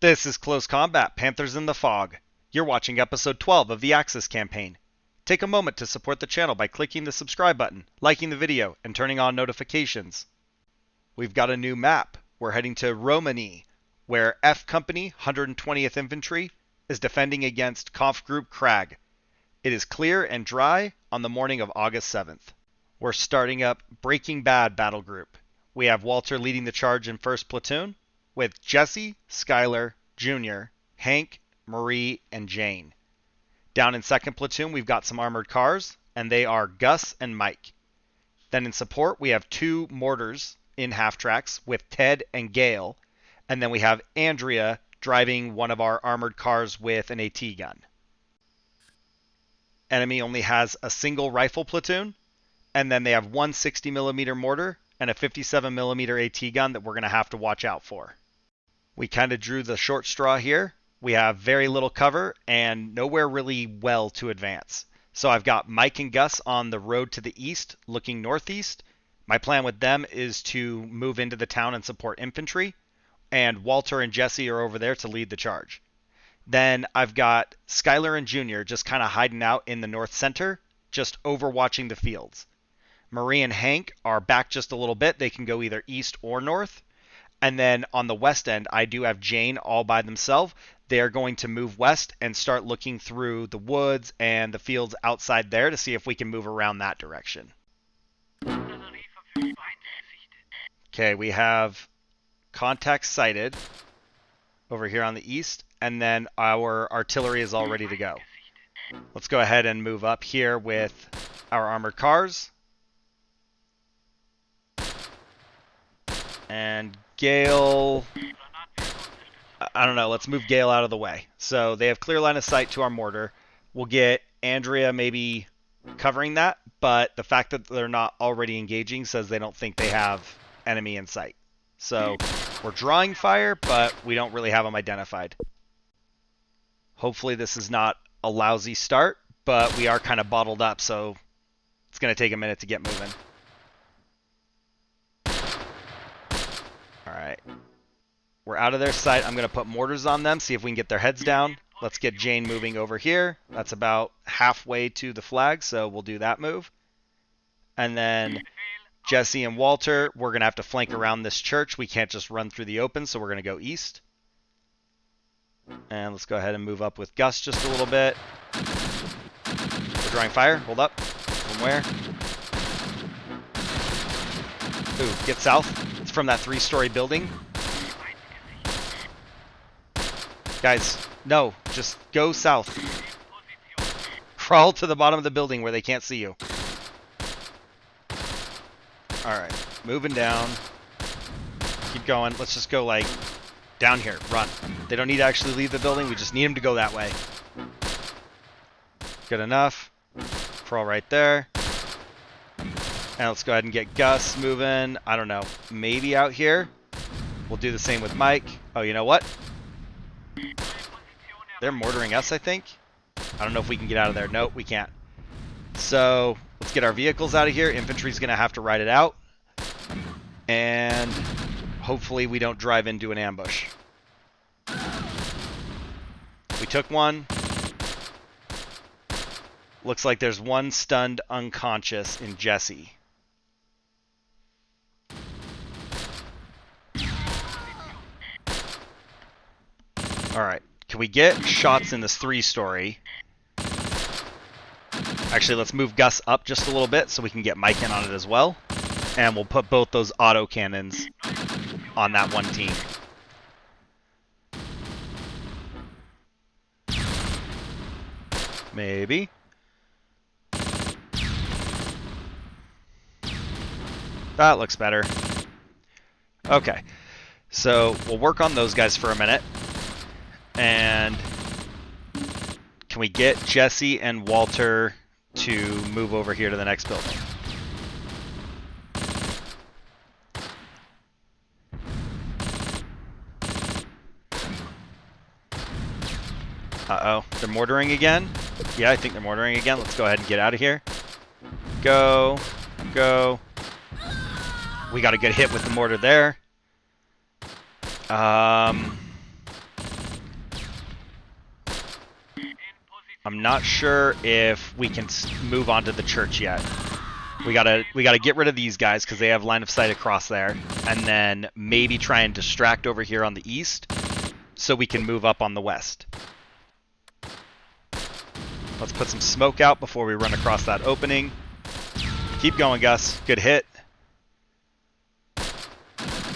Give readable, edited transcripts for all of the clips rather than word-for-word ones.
This is Close Combat, Panthers in the Fog. You're watching episode 12 of the Axis campaign. Take a moment to support the channel by clicking the subscribe button, liking the video, and turning on notifications. We've got a new map. We're heading to Romagny, where F Company, 120th Infantry, is defending against Conf Group Crag. It is clear and dry on the morning of August 7th. We're starting up Breaking Bad Battlegroup. We have Walter leading the charge in 1st Platoon, with Jesse, Skylar, Jr., Hank, Marie, and Jane. Down in 2nd Platoon, we've got some armored cars, and they are Gus and Mike. Then in support, we have 2 mortars in half-tracks with Ted and Gale, and then we have Andrea driving one of our armored cars with an AT gun. Enemy only has a single rifle platoon, and then they have one 60mm mortar and a 57mm AT gun that we're going to have to watch out for. We kind of drew the short straw here. We have very little cover and nowhere really well to advance. So I've got Mike and Gus on the road to the east, looking northeast. My plan with them is to move into the town and support infantry, and Walter and Jesse are over there to lead the charge. Then I've got Skylar and Jr. just kind of hiding out in the north center, just overwatching the fields. Marie and Hank are back just a little bit. They can go either east or north. And then on the west end, I do have Jane all by themselves. They're going to move west and start looking through the woods and the fields outside there to see if we can move around that direction. Okay, we have contacts sighted over here on the east, and then our artillery is all ready to go. Let's go ahead and move up here with our armored cars. And Gale, I don't know, let's move Gale out of the way. So they have clear line of sight to our mortar. We'll get Andrea maybe covering that, but the fact that they're not already engaging says they don't think they have enemy in sight. So we're drawing fire, but we don't really have them identified. Hopefully this is not a lousy start, but we are kind of bottled up, so it's going to take a minute to get moving. Alright. We're out of their sight. I'm going to put mortars on them, see if we can get their heads down. Let's get Jane moving over here. That's about halfway to the flag, so we'll do that move. And then Jesse and Walter, we're going to have to flank around this church. We can't just run through the open, so we're going to go east. And let's go ahead and move up with Gus just a little bit. We're drawing fire. Hold up. From where? Ooh, get south. It's from that 3-story building. Guys, no. Just go south. Crawl to the bottom of the building where they can't see you. Alright. Moving down. Keep going. Let's just go, like, down here. Run. They don't need to actually leave the building. We just need them to go that way. Good enough. Crawl right there. And let's go ahead and get Gus moving. I don't know. Maybe out here. We'll do the same with Mike. Oh, you know what? They're mortaring us, I think. I don't know if we can get out of there. Nope, we can't. So let's get our vehicles out of here. Infantry's going to have to ride it out. And hopefully we don't drive into an ambush. We took one. Looks like there's one stunned unconscious in Jesse. Alright, can we get shots in this 3-story? Actually, let's move Gus up just a little bit so we can get Mike in on it as well. And we'll put both those auto cannons on that one team. Maybe. That looks better. Okay, so we'll work on those guys for a minute. And can we get Jesse and Walter to move over here to the next building? Uh-oh, they're mortaring again? Yeah, I think they're mortaring again. Let's go ahead and get out of here. Go. Go. We got a good hit with the mortar there. I'm not sure if we can move on to the church yet. We gotta get rid of these guys because they have line of sight across there, and then maybe try and distract over here on the east so we can move up on the west. Let's put some smoke out before we run across that opening. Keep going, Gus. Good hit.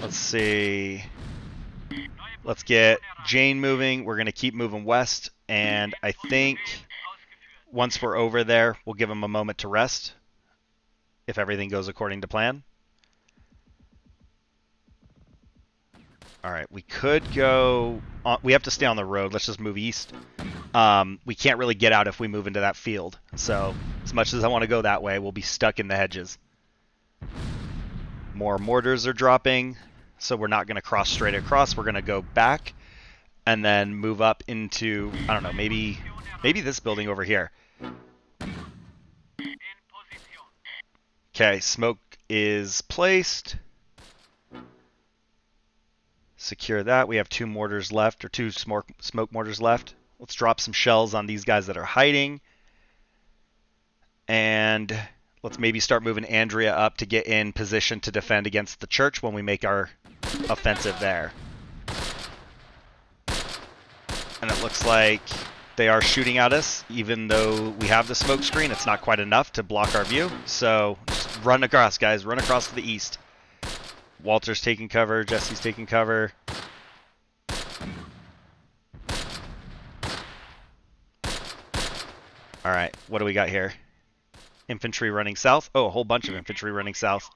Let's see. Let's get Jane moving. We're going to keep moving west, and I think once we're over there, we'll give them a moment to rest if everything goes according to plan. All right, we could go... we have to stay on the road. Let's just move east. We can't really get out if we move into that field. So as much as I want to go that way, we'll be stuck in the hedges. More mortars are dropping, so we're not going to cross straight across. We're going to go back and then move up into, I don't know, maybe this building over here. Okay, smoke is placed. Secure that. We have 2 mortars left, or 2 smoke mortars left. Let's drop some shells on these guys that are hiding. And let's maybe start moving Andrea up to get in position to defend against the church when we make our offensive there. And it looks like they are shooting at us, even though we have the smoke screen. It's not quite enough to block our view. So just run across, guys. Run across to the east. Walter's taking cover. Jesse's taking cover. All right, what do we got here? Infantry running south. Oh, a whole bunch of infantry running south.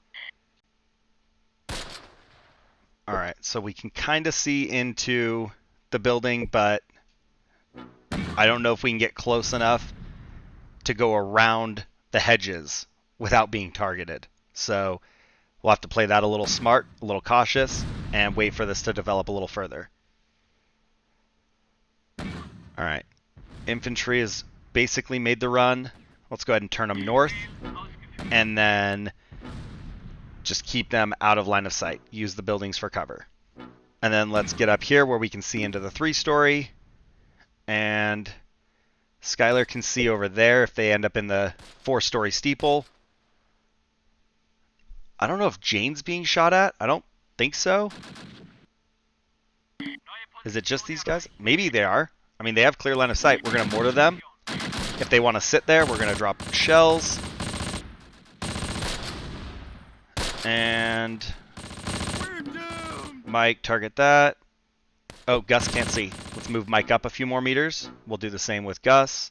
All right, so we can kind of see into the building, but I don't know if we can get close enough to go around the hedges without being targeted. So we'll have to play that a little smart, a little cautious, and wait for this to develop a little further. All right, infantry has basically made the run. Let's go ahead and turn them north, and then just keep them out of line of sight. Use the buildings for cover. And then let's get up here where we can see into the 3-story, and Skylar can see over there if they end up in the 4-story steeple. I don't know if Jane's being shot at. I don't think so. Is it just these guys? Maybe they are. I mean, they have clear line of sight. We're going to mortar them. If they want to sit there, we're going to drop shells. And Mike, target that. Oh, Gus can't see. Let's move Mike up a few more meters. We'll do the same with Gus.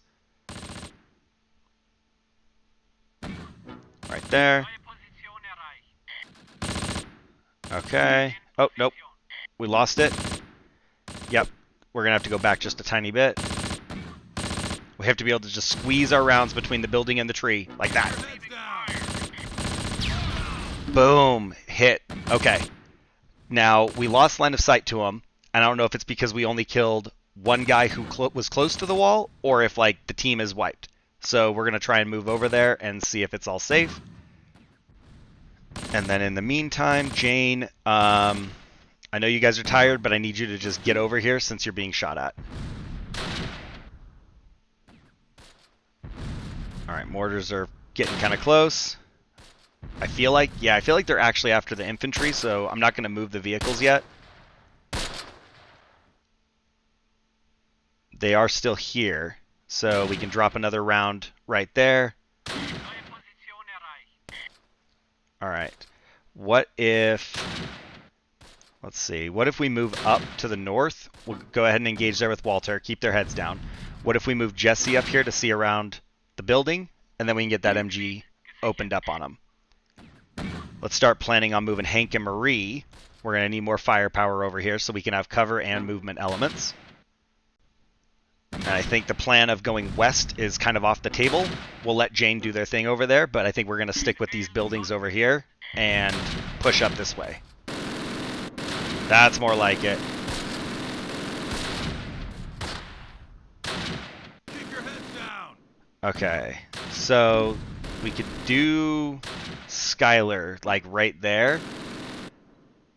Right there. Okay. Oh, nope. We lost it. Yep. We're going to have to go back just a tiny bit. We have to be able to just squeeze our rounds between the building and the tree, like that. Boom. Hit. Okay. Now, we lost line of sight to him, and I don't know if it's because we only killed one guy who was close to the wall, or if, like, the team is wiped. So we're going to try and move over there and see if it's all safe. And then in the meantime, Jane, I know you guys are tired, but I need you to just get over here since you're being shot at. Alright, mortars are getting kind of close. I feel like they're actually after the infantry, so I'm not going to move the vehicles yet. They are still here, so we can drop another round right there. Alright, what if... Let's see, what if we move up to the north? We'll go ahead and engage there with Walter, keep their heads down. What if we move Jesse up here to see around the building, and then we can get that MG opened up on them. Let's start planning on moving Hank and Marie. We're going to need more firepower over here so we can have cover and movement elements. And I think the plan of going west is kind of off the table. We'll let Jane do their thing over there, but I think we're going to stick with these buildings over here and push up this way. That's more like it. Okay, so we could do Skylar, like right there,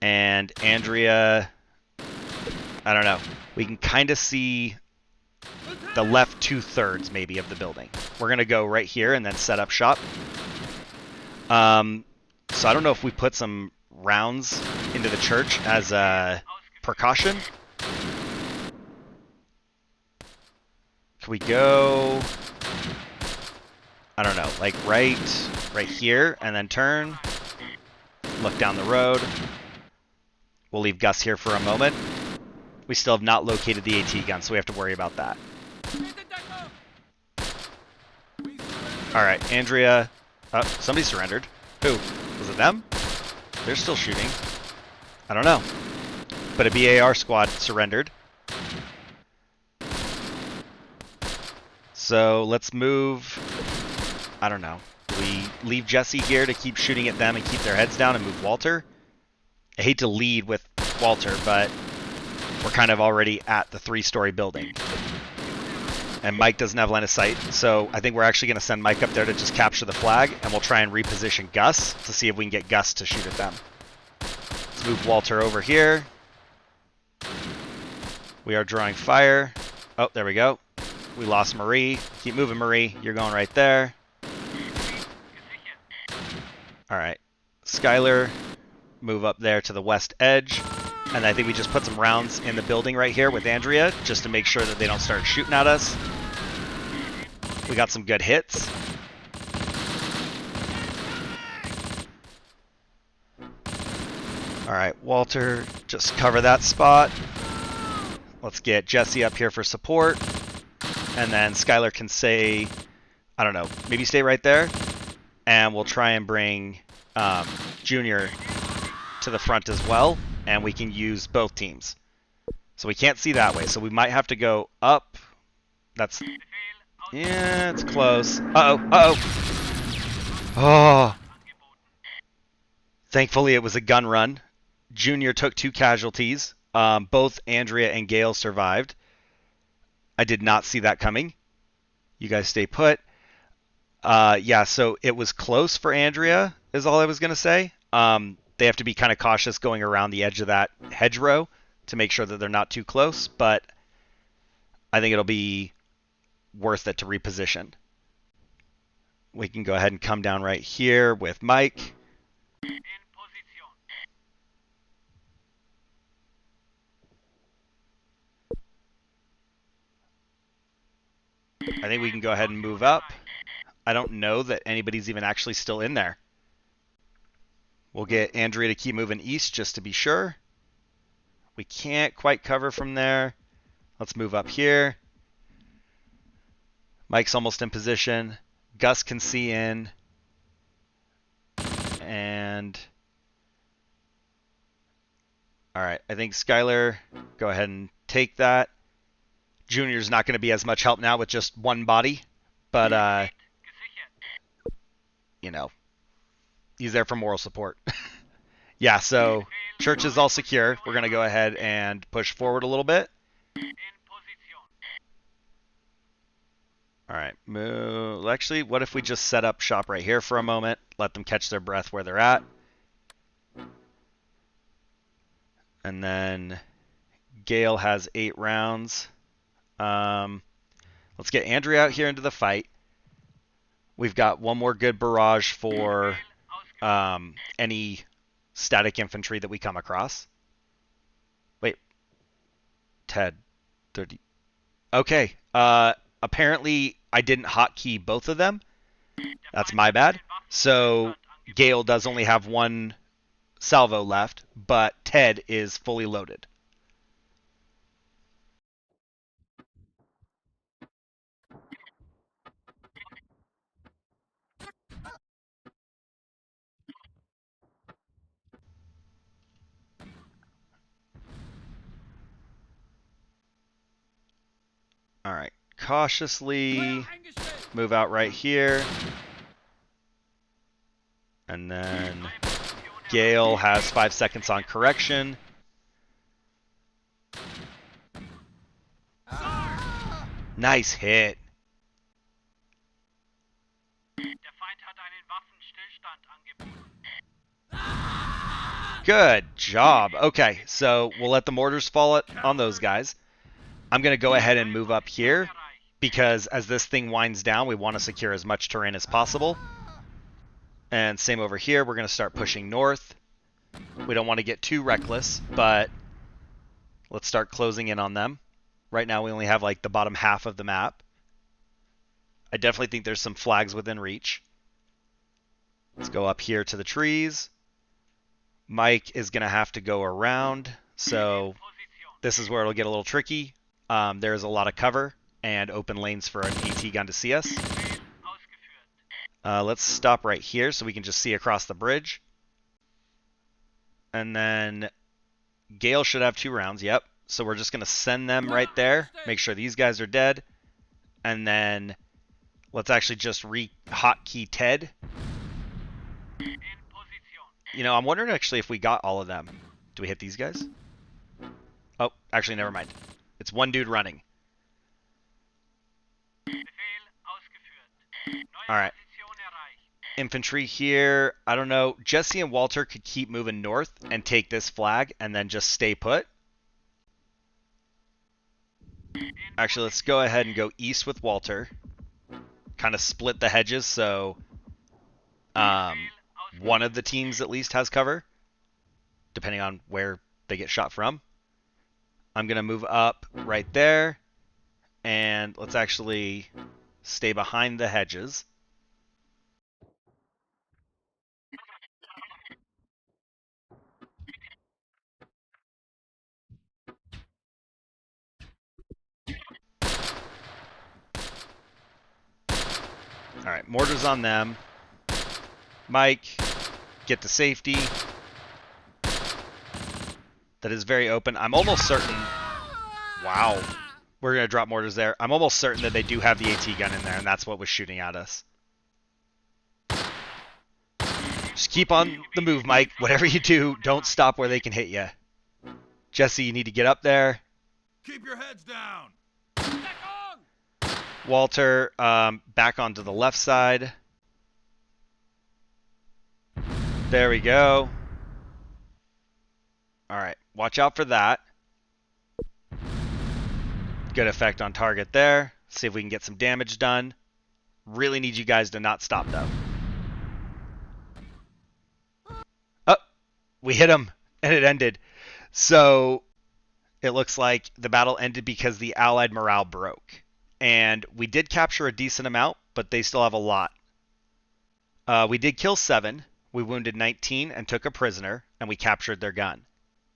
and Andrea, I don't know, we can kind of see the left 2/3 maybe of the building. We're going to go right here and then set up shop. So I don't know if we put some rounds into the church as a precaution. Can we go, I don't know, like right here and then turn, look down the road. We'll leave Gus here for a moment. We still have not located the AT gun, so we have to worry about that. All right, Andrea. Oh, somebody surrendered. Who? Was it them? They're still shooting. I don't know. But a BAR squad surrendered. So let's move. I don't know. We leave Jesse here to keep shooting at them and keep their heads down and move Walter. I hate to lead with Walter, but we're kind of already at the 3-story building. And Mike doesn't have line of sight, so I think we're actually going to send Mike up there to just capture the flag, and we'll try and reposition Gus to see if we can get Gus to shoot at them. Let's move Walter over here. We are drawing fire. Oh, there we go. We lost Marie. Keep moving, Marie. You're going right there. All right. Skylar, move up there to the west edge. And I think we just put some rounds in the building right here with Andrea, just to make sure that they don't start shooting at us. We got some good hits. All right, Walter, just cover that spot. Let's get Jesse up here for support. And then Skylar can say, I don't know, maybe stay right there. And we'll try and bring Junior to the front as well. And we can use both teams. So we can't see that way. So we might have to go up. That's... yeah, it's close. Uh-oh. Uh-oh. Oh. Thankfully, it was a gun run. Junior took 2 casualties. Both Andrea and Gail survived. I did not see that coming. You guys stay put. Yeah, so it was close for Andrea, is all I was going to say. They have to be kind of cautious going around the edge of that hedgerow to make sure that they're not too close, but I think it'll be worth it to reposition. We can go ahead and come down right here with Mike. I think we can go ahead and move up. I don't know that anybody's even actually still in there. We'll get Andrea to keep moving east just to be sure. We can't quite cover from there. Let's move up here. Mike's almost in position. Gus can see in. And... all right, I think Skylar, go ahead and take that. Junior's not going to be as much help now with just one body. But, you know, he's there for moral support. Yeah, so church is all secure. We're going to go ahead and push forward a little bit. All right, move. Actually, what if we just set up shop right here for a moment, let them catch their breath where they're at. And then Gale has 8 rounds. Let's get Andrea out here into the fight. We've got one more good barrage for any static infantry that we come across. Wait. Ted. 30. Okay. Apparently, I didn't hotkey both of them. That's my bad. So, Gale does only have 1 salvo left, but Ted is fully loaded. All right. Cautiously move out right here. And then Gale has 5 seconds on correction. Nice hit. Good job. Okay, so we'll let the mortars fall on those guys. I'm going to go ahead and move up here because as this thing winds down, we want to secure as much terrain as possible. And same over here, we're going to start pushing north. We don't want to get too reckless, but let's start closing in on them. Right now we only have like the bottom half of the map. I definitely think there's some flags within reach. Let's go up here to the trees. Mike is going to have to go around, so this is where it'll get a little tricky. There's a lot of cover and open lanes for an AT gun to see us. Let's stop right here so we can just see across the bridge. And then Gale should have 2 rounds, yep. So we're just going to send them right there, make sure these guys are dead. And then let's actually just hotkey Ted. You know, I'm wondering actually if we got all of them. Do we hit these guys? Oh, actually, never mind. It's one dude running. Alright. Infantry here. I don't know. Jesse and Walter could keep moving north and take this flag and then just stay put. Actually, let's go ahead and go east with Walter. Kind of split the hedges so one of the teams at least has cover, depending on where they get shot from. I'm going to move up right there, and let's actually stay behind the hedges. Alright, mortars on them. Mike, get to safety. That is very open. I'm almost certain... Wow. We're going to drop mortars there. I'm almost certain that they do have the AT gun in there, and that's what was shooting at us. Just keep on the move, Mike. Whatever you do, don't stop where they can hit you. Jesse, you need to get up there. Keep your heads down. Walter, back onto the left side. There we go. Alright, watch out for that. Good effect on target there. See if we can get some damage done. Really need you guys to not stop, though. Oh, we hit him, and it ended. So, it looks like the battle ended because the Allied morale broke. And we did capture a decent amount, but they still have a lot. We did kill 7. We wounded 19 and took a prisoner, and we captured their gun.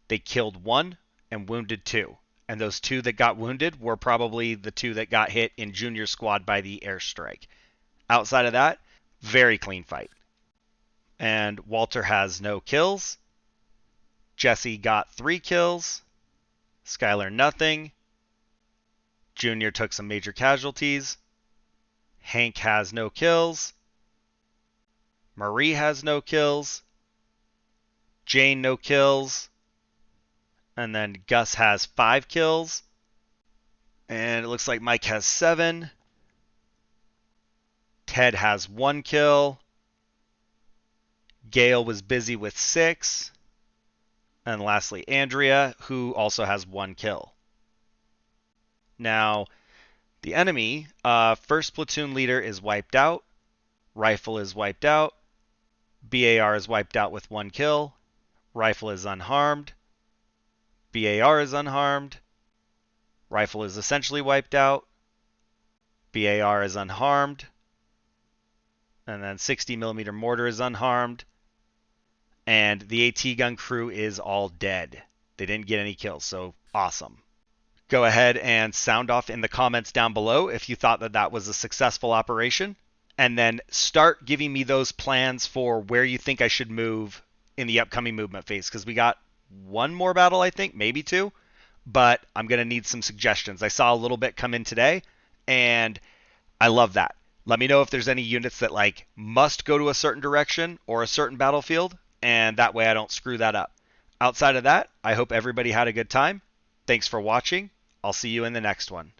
They killed 1 and wounded 2. And those 2 that got wounded were probably the 2 that got hit in junior squad by the airstrike. Outside of that, very clean fight. And Walter has no kills. Jesse got 3 kills. Skylar nothing. Junior took some major casualties. Hank has no kills. Marie has no kills. Jane no kills. And then Gus has 5 kills. And it looks like Mike has 7. Ted has 1 kill. Gail was busy with 6. And lastly, Andrea, who also has 1 kill. Now, the enemy, first platoon leader is wiped out. Rifle is wiped out. BAR is wiped out with 1 kill. Rifle is unharmed. BAR is unharmed. Rifle is essentially wiped out. BAR is unharmed. And then 60mm mortar is unharmed. And the AT gun crew is all dead. They didn't get any kills, so awesome. Go ahead and sound off in the comments down below if you thought that that was a successful operation. And then start giving me those plans for where you think I should move in the upcoming movement phase. Because we got 1 more battle, I think, maybe 2. But I'm going to need some suggestions. I saw a little bit come in today, and I love that. Let me know if there's any units that like must go to a certain direction or a certain battlefield, and that way I don't screw that up. Outside of that, I hope everybody had a good time. Thanks for watching. I'll see you in the next one.